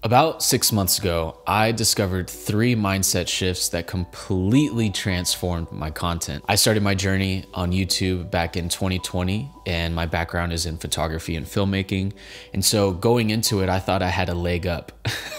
About 6 months ago, I discovered 3 mindset shifts that completely transformed my content. I started my journey on YouTube back in 2020, and my background is in photography and filmmaking. And so going into it, I thought I had a leg up.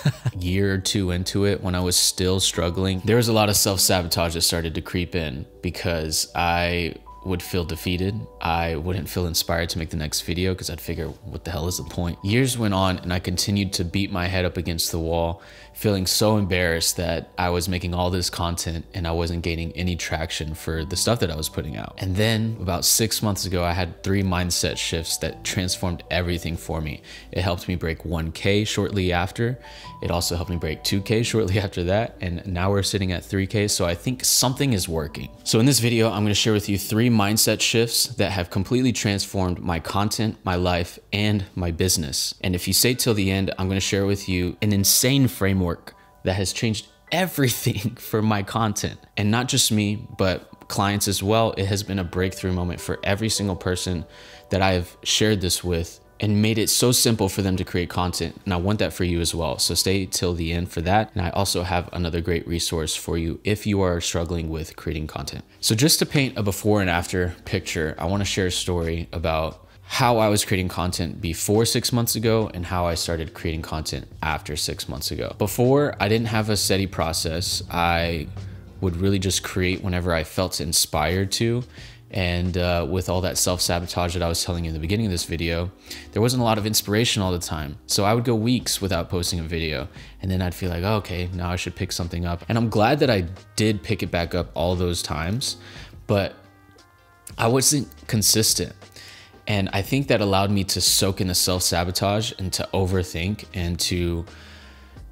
A year or two into it, when I was still struggling, there was a lot of self-sabotage that started to creep in because I would feel defeated. I wouldn't feel inspired to make the next video because I'd figure, what the hell is the point? Years went on and I continued to beat my head up against the wall, feeling so embarrassed that I was making all this content and I wasn't gaining any traction for the stuff that I was putting out. And then about 6 months ago, I had 3 mindset shifts that transformed everything for me. It helped me break 1K shortly after. It also helped me break 2K shortly after that. And now we're sitting at 3K. So I think something is working. So in this video, I'm going to share with you 3 mindset shifts that have completely transformed my content, my life, and my business. And if you stay till the end, I'm going to share with you an insane framework that has changed everything for my content. And not just me, but clients as well. It has been a breakthrough moment for every single person that I've shared this with, and made it so simple for them to create content. And I want that for you as well. So stay till the end for that. And I also have another great resource for you if you are struggling with creating content. So just to paint a before and after picture, I want to share a story about how I was creating content before 6 months ago and how I started creating content after 6 months ago. Before, I didn't have a steady process. I would really just create whenever I felt inspired to. And with all that self-sabotage that I was telling you in the beginning of this video, there wasn't a lot of inspiration all the time. So I would go weeks without posting a video. And then I'd feel like, oh, okay, now I should pick something up. And I'm glad that I did pick it back up all those times, but I wasn't consistent. And I think that allowed me to soak in the self-sabotage and to overthink and to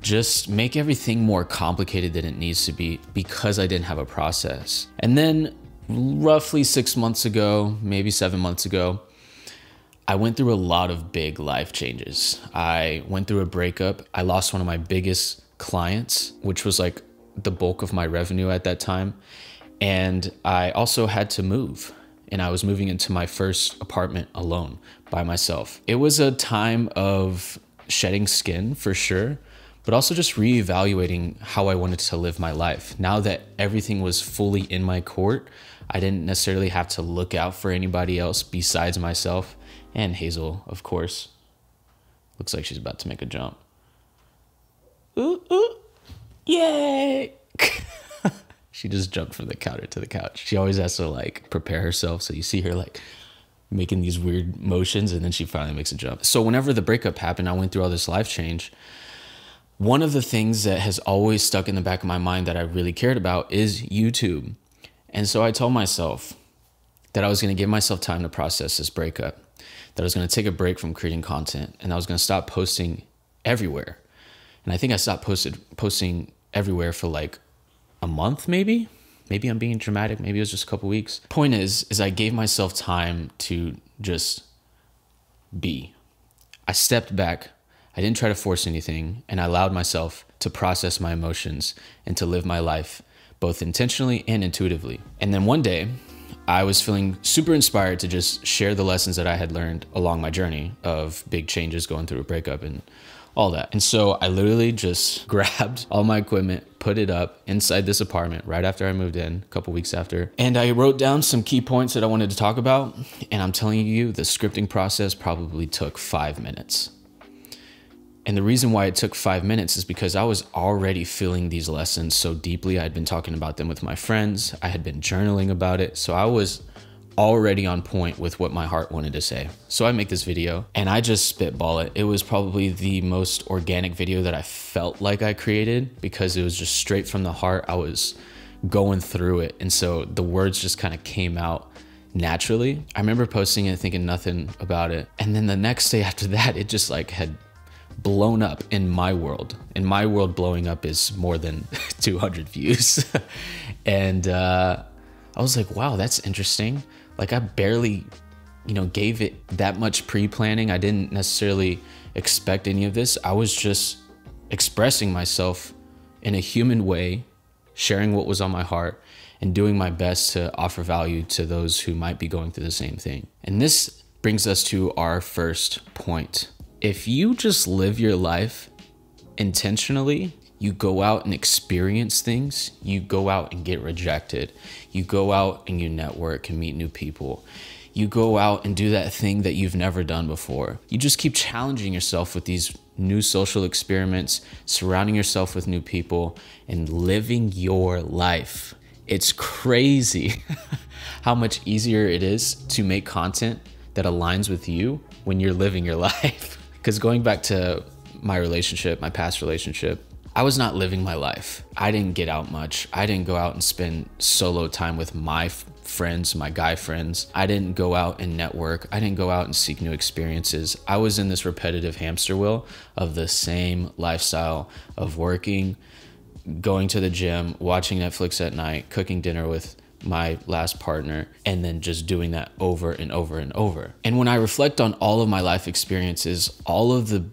just make everything more complicated than it needs to be because I didn't have a process. And then roughly 6 months ago, maybe 7 months ago, I went through a lot of big life changes. I went through a breakup. I lost one of my biggest clients, which was like the bulk of my revenue at that time. And I also had to move. And I was moving into my first apartment alone by myself. It was a time of shedding skin for sure, but also just reevaluating how I wanted to live my life. Now that everything was fully in my court, I didn't necessarily have to look out for anybody else besides myself and Hazel, of course. Looks like she's about to make a jump. Ooh, ooh, yay! She just jumped from the counter to the couch. She always has to like prepare herself. So you see her like making these weird motions and then she finally makes a jump. So whenever the breakup happened, I went through all this life change. One of the things that has always stuck in the back of my mind that I really cared about is YouTube. And so I told myself that I was going to give myself time to process this breakup, that I was going to take a break from creating content, and I was going to stop posting everywhere. And I think I stopped posting everywhere for like a month, maybe. Maybe I'm being dramatic. Maybe it was just a couple weeks. Point is I gave myself time to just be. I stepped back. I didn't try to force anything, and I allowed myself to process my emotions and to live my life both intentionally and intuitively. And then one day, I was feeling super inspired to just share the lessons that I had learned along my journey of big changes, going through a breakup and all that. And so I literally just grabbed all my equipment, put it up inside this apartment right after I moved in, a couple weeks after. And I wrote down some key points that I wanted to talk about. And I'm telling you, the scripting process probably took 5 minutes. And the reason why it took 5 minutes is because I was already feeling these lessons so deeply. I had been talking about them with my friends. I had been journaling about it. So I was already on point with what my heart wanted to say. So I make this video and I just spitball it. It was probably the most organic video that I felt like I created because it was just straight from the heart. I was going through it. And so the words just kind of came out naturally. I remember posting it, thinking nothing about it. And then the next day after that, it just like had blown up in my world. In my world, blowing up is more than 200 views. And I was like, wow, that's interesting. Like I barely, gave it that much pre-planning. I didn't necessarily expect any of this. I was just expressing myself in a human way, sharing what was on my heart and doing my best to offer value to those who might be going through the same thing. And this brings us to our first point. If you just live your life intentionally, you go out and experience things. You go out and get rejected. You go out and you network and meet new people. You go out and do that thing that you've never done before. You just keep challenging yourself with these new social experiments, surrounding yourself with new people, and living your life. It's crazy how much easier it is to make content that aligns with you when you're living your life. Because going back to my relationship, my past relationship, I was not living my life. I didn't get out much. I didn't go out and spend solo time with my friends, my guy friends. I didn't go out and network. I didn't go out and seek new experiences. I was in this repetitive hamster wheel of the same lifestyle of working, going to the gym, watching Netflix at night, cooking dinner with my last partner, and then just doing that over and over and over. And when I reflect on all of my life experiences, all of the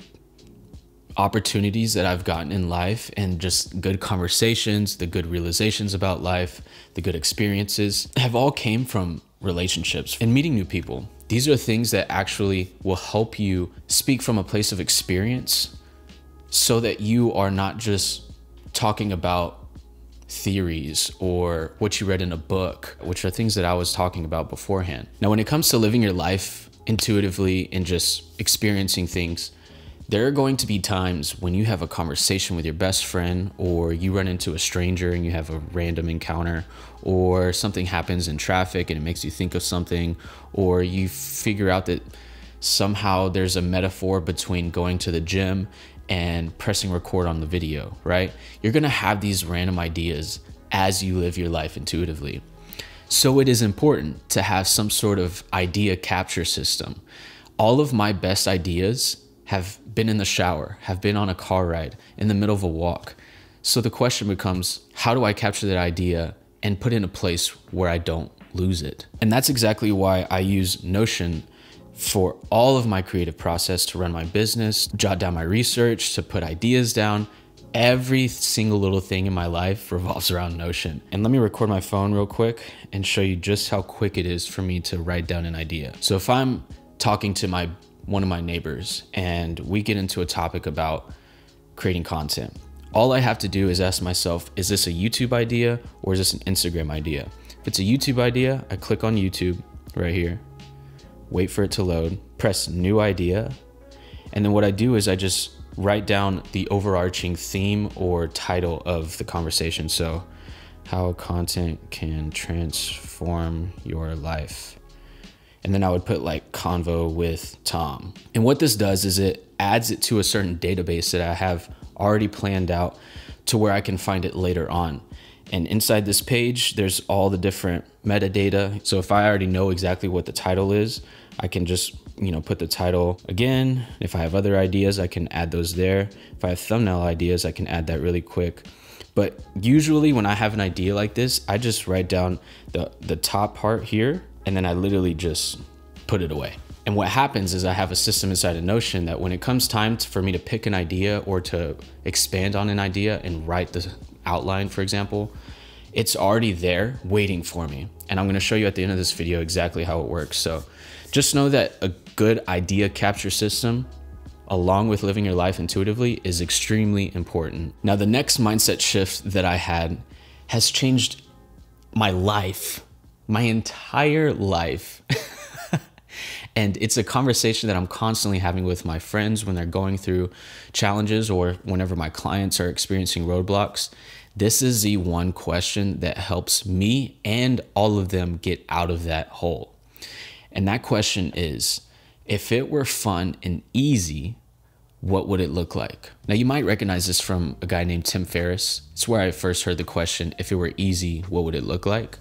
opportunities that I've gotten in life and just good conversations, the good realizations about life, the good experiences have all came from relationships and meeting new people. These are things that actually will help you speak from a place of experience so that you are not just talking about theories or what you read in a book, which are things that I was talking about beforehand. Now, when it comes to living your life intuitively and just experiencing things, there are going to be times when you have a conversation with your best friend, or you run into a stranger and you have a random encounter, or something happens in traffic and it makes you think of something, or you figure out that somehow there's a metaphor between going to the gym and pressing record on the video, right? You're gonna have these random ideas as you live your life intuitively. So it is important to have some sort of idea capture system. All of my best ideas have been in the shower, have been on a car ride, in the middle of a walk. So the question becomes, how do I capture that idea and put it in a place where I don't lose it? And that's exactly why I use Notion for all of my creative process, to run my business, jot down my research, to put ideas down. Every single little thing in my life revolves around Notion. And let me record my phone real quick and show you just how quick it is for me to write down an idea. So if I'm talking to one of my neighbors and we get into a topic about creating content, all I have to do is ask myself, is this a YouTube idea or is this an Instagram idea? If it's a YouTube idea, I click on YouTube right here, wait for it to load, press new idea. And then what I do is I just write down the overarching theme or title of the conversation. So how content can transform your life. And then I would put like convo with Tom. And what this does is it adds it to a certain database that I have already planned out to where I can find it later on. And inside this page, there's all the different metadata. So if I already know exactly what the title is, I can just, put the title again. If I have other ideas, I can add those there. If I have thumbnail ideas, I can add that really quick. But usually when I have an idea like this, I just write down the top part here, and then I literally just put it away. And what happens is I have a system inside of Notion that when it comes time for me to pick an idea or to expand on an idea and write the outline, for example, it's already there waiting for me. And I'm gonna show you at the end of this video exactly how it works. So just know that a good idea capture system, along with living your life intuitively, is extremely important. Now, the next mindset shift that I had has changed my life, my entire life. And it's a conversation that I'm constantly having with my friends when they're going through challenges or whenever my clients are experiencing roadblocks. This is the one question that helps me and all of them get out of that hole. And that question is, if it were fun and easy, what would it look like? Now, you might recognize this from a guy named Tim Ferriss. It's where I first heard the question, if it were easy, what would it look like?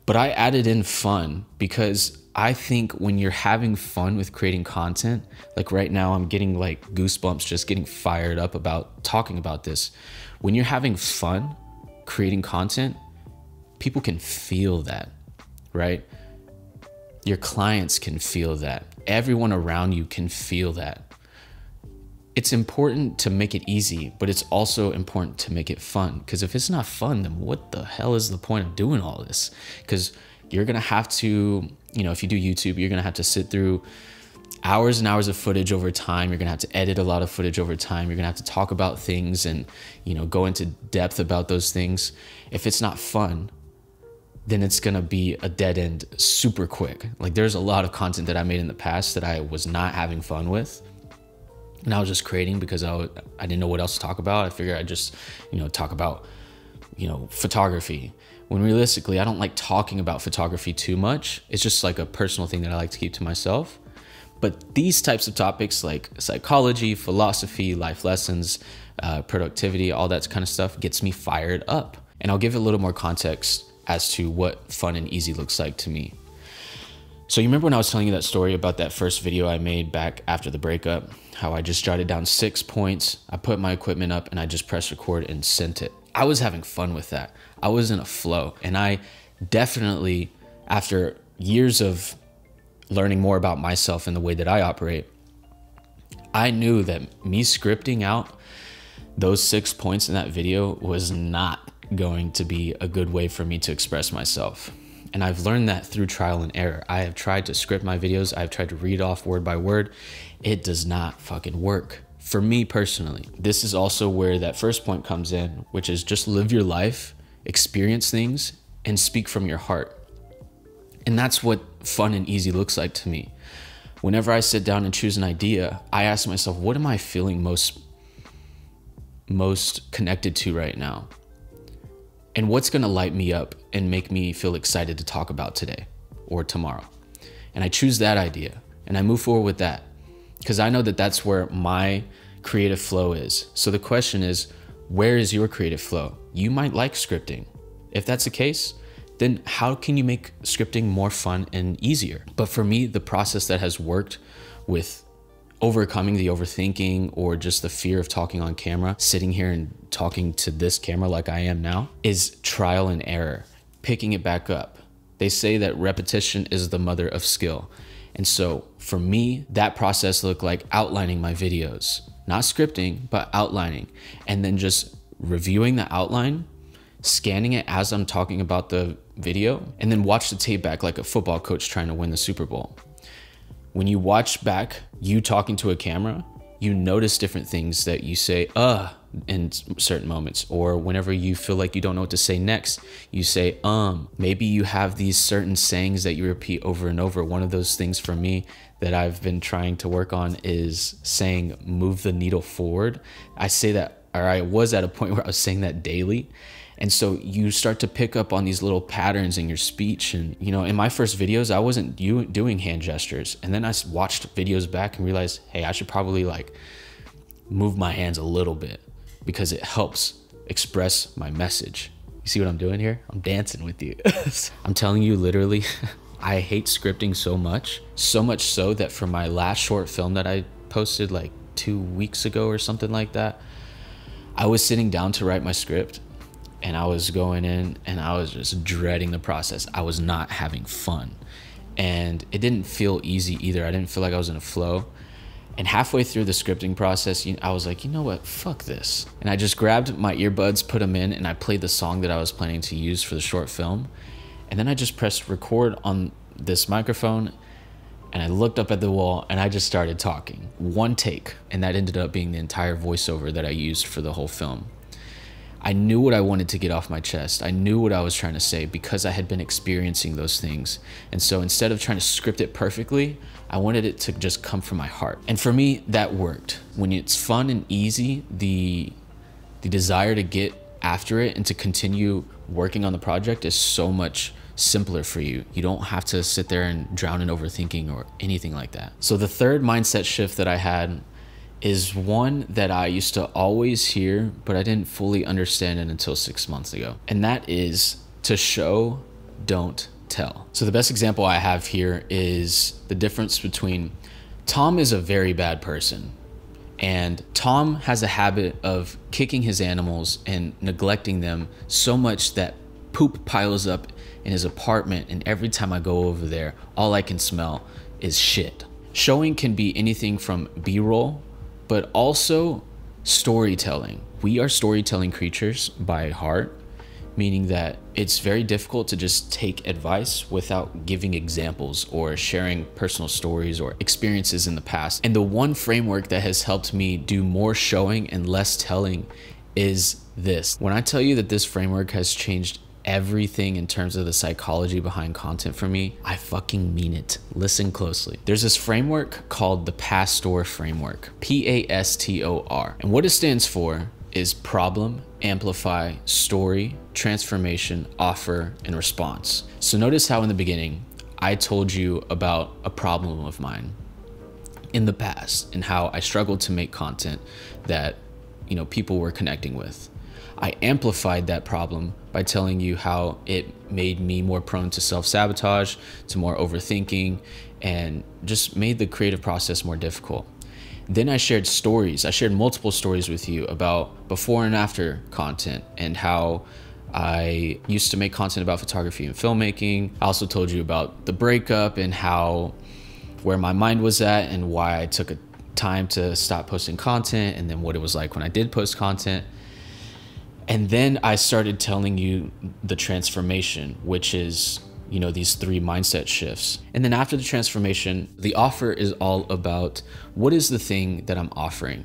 But I added in fun because I think when you're having fun with creating content, like right now, I'm getting like goosebumps just getting fired up about talking about this. When you're having fun creating content, people can feel that, right? Your clients can feel that. Everyone around you can feel that. It's important to make it easy, but it's also important to make it fun. Because if it's not fun, then what the hell is the point of doing all this? Because you're gonna have to, if you do YouTube, you're gonna have to sit through hours and hours of footage over time. You're gonna have to edit a lot of footage over time. You're gonna have to talk about things and, you know, go into depth about those things. If it's not fun, then it's gonna be a dead end super quick. Like, there's a lot of content that I made in the past that I was not having fun with. And I was just creating because I didn't know what else to talk about. I figured I'd just, you know, talk about, you know, photography. When realistically, I don't like talking about photography too much. It's just like a personal thing that I like to keep to myself. But these types of topics like psychology, philosophy, life lessons, productivity, all that kind of stuff gets me fired up. And I'll give it a little more context as to what fun and easy looks like to me. So you remember when I was telling you that story about that first video I made back after the breakup, how I just jotted down 6 points, I put my equipment up and I just pressed record and sent it. I was having fun with that. I was in a flow, and I definitely, after years of learning more about myself and the way that I operate, I knew that me scripting out those 6 points in that video was not going to be a good way for me to express myself. And I've learned that through trial and error. I have tried to script my videos. I've tried to read off word by word. It does not fucking work for me personally. This is also where that first point comes in, which is just live your life, experience things, and speak from your heart. And that's what fun and easy looks like to me. Whenever I sit down and choose an idea, I ask myself, what am I feeling most connected to right now? And what's gonna light me up and make me feel excited to talk about today or tomorrow? And I choose that idea and I move forward with that, because I know that that's where my creative flow is. So the question is, where is your creative flow? You might like scripting. If that's the case, then how can you make scripting more fun and easier? But for me, the process that has worked with overcoming the overthinking or just the fear of talking on camera, sitting here and talking to this camera like I am now, is trial and error, picking it back up. They say that repetition is the mother of skill. And so for me, that process looked like outlining my videos, not scripting, but outlining, and then just reviewing the outline, scanning it as I'm talking about the video, and then watch the tape back like a football coach trying to win the Super Bowl. When you watch back you talking to a camera, you notice different things that you say, in certain moments, or whenever you feel like you don't know what to say next, you say, maybe you have these certain sayings that you repeat over and over. One of those things for me that I've been trying to work on is saying, move the needle forward. I say that, or I was at a point where I was saying that daily. And so you start to pick up on these little patterns in your speech. And, you know, in my first videos, I wasn't doing hand gestures. And then I watched videos back and realized, hey, I should probably like move my hands a little bit because it helps express my message. You see what I'm doing here? I'm dancing with you. I'm telling you, literally, I hate scripting so much so that for my last short film that I posted like 2 weeks ago or something like that, I was sitting down to write my script. And I was going in and I was just dreading the process. I was not having fun. And it didn't feel easy either. I didn't feel like I was in a flow. And halfway through the scripting process, I was like, you know what, fuck this. And I just grabbed my earbuds, put them in, and I played the song that I was planning to use for the short film. And then I just pressed record on this microphone and I looked up at the wall and I just started talking. One take. And that ended up being the entire voiceover that I used for the whole film. I knew what I wanted to get off my chest. I knew what I was trying to say because I had been experiencing those things. And so instead of trying to script it perfectly, I wanted it to just come from my heart. And for me, that worked. When it's fun and easy, the desire to get after it and to continue working on the project is so much simpler for you. You don't have to sit there and drown in overthinking or anything like that. So the third mindset shift that I had is one that I used to always hear, but I didn't fully understand it until 6 months ago. And that is to show, don't tell. So the best example I have here is the difference between Tom is a very bad person. And Tom has a habit of kicking his animals and neglecting them so much that poop piles up in his apartment. And every time I go over there, all I can smell is shit. Showing can be anything from B-roll, but also storytelling. We are storytelling creatures by heart. meaning that it's very difficult to just take advice without giving examples or sharing personal stories or experiences in the past. And the one framework that has helped me do more showing and less telling is this. When I tell you that this framework has changed everything in terms of the psychology behind content for me, I fucking mean it. Listen closely. There's this framework called the PASTOR framework, PASTOR. And what it stands for is problem, amplify, story, transformation, offer, and response. So notice how in the beginning, I told you about a problem of mine in the past and how I struggled to make content that, you know, people were connecting with. I amplified that problem by telling you how it made me more prone to self-sabotage, to more overthinking, and just made the creative process more difficult. Then I shared stories. I shared multiple stories with you about before and after content and how I used to make content about photography and filmmaking. I also told you about the breakup and where my mind was at and why I took a time to stop posting content, and then what it was like when I did post content. And then I started telling you the transformation, which is, you know, these 3 mindset shifts. And then after the transformation, the offer is all about what is the thing that I'm offering.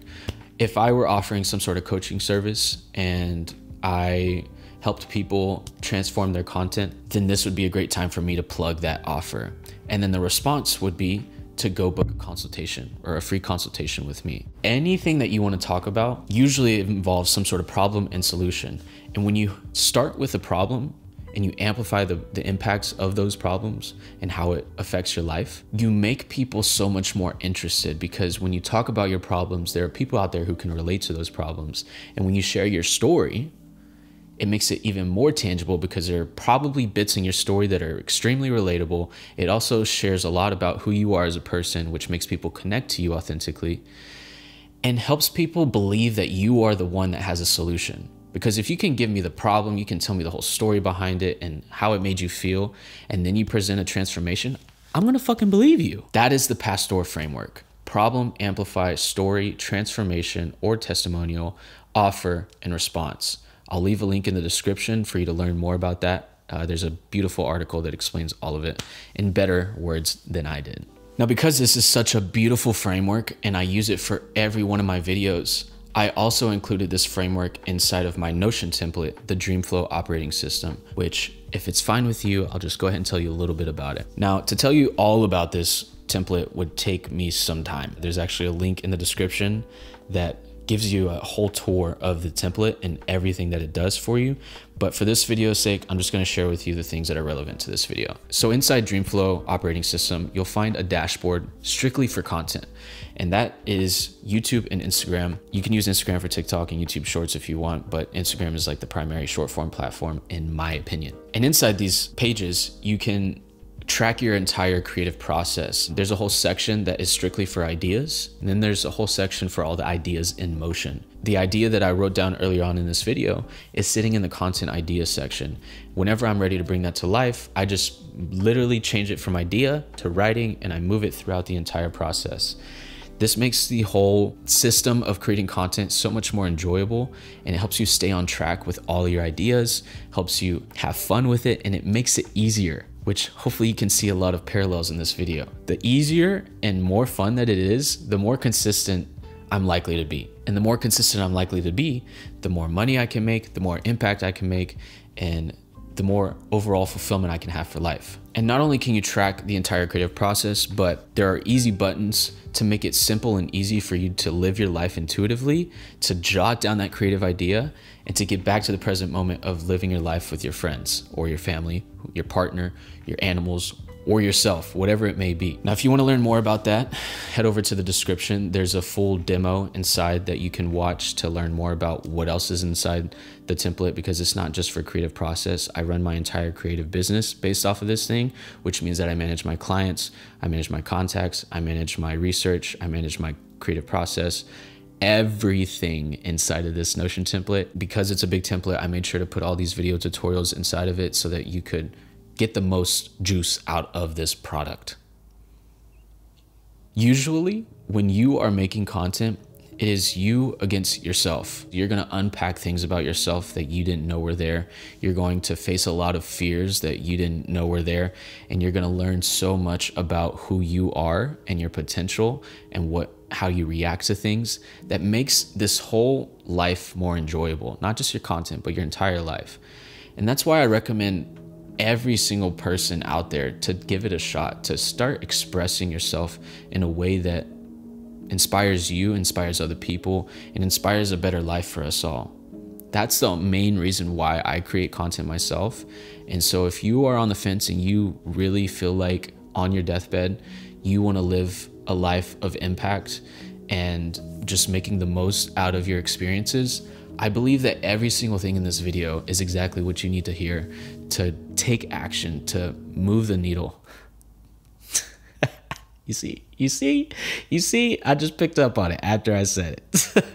If I were offering some sort of coaching service and I helped people transform their content, then this would be a great time for me to plug that offer. And then the response would be to go book a consultation or a free consultation with me. Anything that you want to talk about, usually it involves some sort of problem and solution. And when you start with a problem and you amplify the impacts of those problems and how it affects your life, you make people so much more interested, because when you talk about your problems, there are people out there who can relate to those problems. And when you share your story, it makes it even more tangible, because there are probably bits in your story that are extremely relatable. It also shares a lot about who you are as a person, which makes people connect to you authentically and helps people believe that you are the one that has a solution. Because if you can give me the problem, you can tell me the whole story behind it and how it made you feel, and then you present a transformation, I'm gonna fucking believe you. That is the PASTOR framework. Problem, amplify, story, transformation, or testimonial, offer, and response. I'll leave a link in the description for you to learn more about that. There's a beautiful article that explains all of it in better words than I did. Now, because this is such a beautiful framework and I use it for every one of my videos, I also included this framework inside of my Notion template, the Dreamflow operating system, which, if it's fine with you, I'll just go ahead and tell you a little bit about it. Now, to tell you all about this template would take me some time. There's actually a link in the description that gives you a whole tour of the template and everything that it does for you. But for this video's sake, I'm just gonna share with you the things that are relevant to this video. So inside Dreamflow operating system, you'll find a dashboard strictly for content. And that is YouTube and Instagram. You can use Instagram for TikTok and YouTube Shorts if you want, but Instagram is like the primary short form platform in my opinion. And inside these pages, you can track your entire creative process. There's a whole section that is strictly for ideas, and then there's a whole section for all the ideas in motion. The idea that I wrote down earlier on in this video is sitting in the content idea section. Whenever I'm ready to bring that to life, I just literally change it from idea to writing, and I move it throughout the entire process. This makes the whole system of creating content so much more enjoyable, and it helps you stay on track with all your ideas, helps you have fun with it, and it makes it easier, which hopefully you can see a lot of parallels in this video. The easier and more fun that it is, the more consistent I'm likely to be. And the more consistent I'm likely to be, the more money I can make, the more impact I can make, and the more overall fulfillment I can have for life. And not only can you track the entire creative process, but there are easy buttons to make it simple and easy for you to live your life intuitively, to jot down that creative idea, and to get back to the present moment of living your life with your friends or your family, your partner, your animals, or yourself, whatever it may be. Now, if you want to learn more about that, head over to the description. There's a full demo inside that you can watch to learn more about what else is inside the template, because it's not just for creative process. I run my entire creative business based off of this thing, which means that I manage my clients, I manage my contacts, I manage my research, I manage my creative process, everything inside of this Notion template. Because it's a big template, I made sure to put all these video tutorials inside of it so that you could get the most juice out of this product. Usually, when you are making content, It is you against yourself. You're going to unpack things about yourself that you didn't know were there. You're going to face a lot of fears that you didn't know were there. And you're going to learn so much about who you are and your potential and how you react to things that makes this whole life more enjoyable. Not just your content, but your entire life. And that's why I recommend every single person out there to give it a shot, to start expressing yourself in a way that inspires you, inspires other people, and inspires a better life for us all. That's the main reason why I create content myself. And so if you are on the fence and you really feel like on your deathbed, you want to live a life of impact and just making the most out of your experiences, I believe that every single thing in this video is exactly what you need to hear to take action, to move the needle. You see, I just picked up on it after I said it.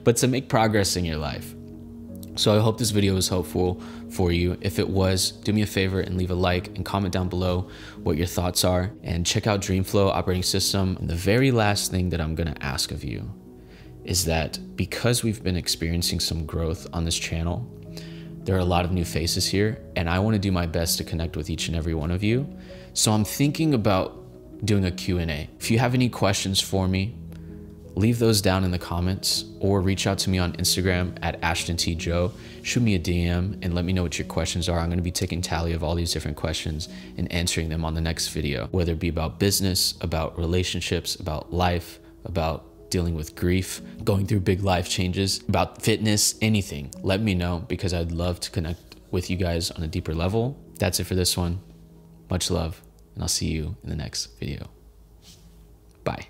But to make progress in your life. So I hope this video was helpful for you. If it was, do me a favor and leave a like and comment down below what your thoughts are, and check out Dreamflow operating system. And the very last thing that I'm gonna ask of you is that because we've been experiencing some growth on this channel, there are a lot of new faces here, and I wanna do my best to connect with each and every one of you. So I'm thinking about doing a Q&A. If you have any questions for me, leave those down in the comments or reach out to me on Instagram at AshtonTJoe. Shoot me a DM and let me know what your questions are. I'm gonna be taking tally of all these different questions and answering them on the next video, whether it be about business, about relationships, about life, about dealing with grief, going through big life changes, about fitness, anything. Let me know, because I'd love to connect with you guys on a deeper level. That's it for this one. Much love, and I'll see you in the next video. Bye.